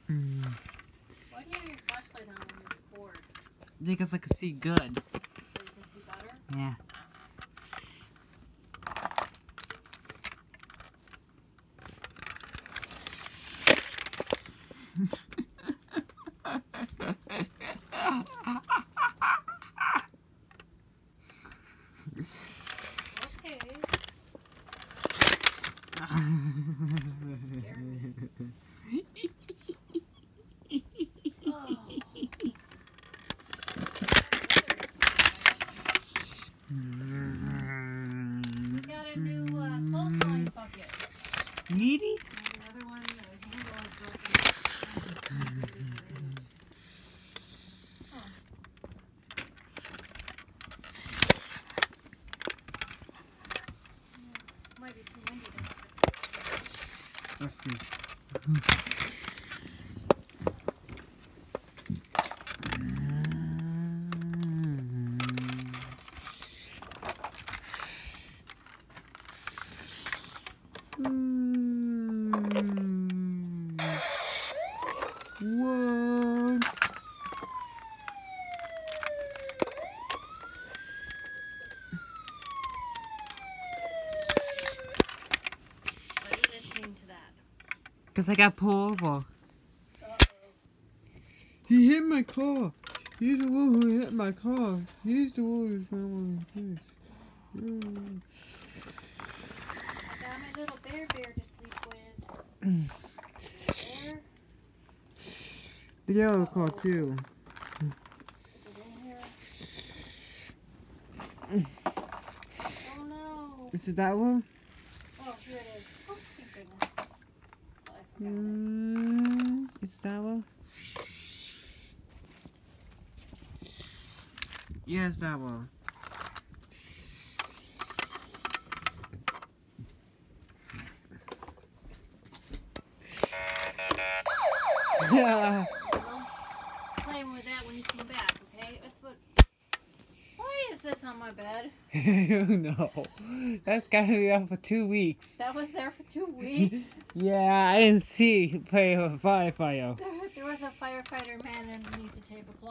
Why do you have your flashlight on when you record? Because I can see good. So you can see better? Yeah. Okay. Scared me. Oh. We got a new clothesline bucket. Needy? Another one, the handle is broken. Oh. Might be too windy to have this. What's this? What? Why are you listening to that? Because I got pulled over. Uh-oh. He hit my car. He's the one who hit my car. He's the one who's going like this. I got my little bear to sleep with. Bear? The yellow car too. Is it in here? Oh no. Is it that one? Oh, here it is. Oh, thank goodness. Oh, I forgot it. Is that one? Yes, that one. Yeah. Playing with that when you come back, okay? That's what. Why is this on my bed? I don't know. That's gotta be up for 2 weeks. That was there for 2 weeks. Yeah, I didn't see play with firefighter. There was a firefighter man underneath the tablecloth.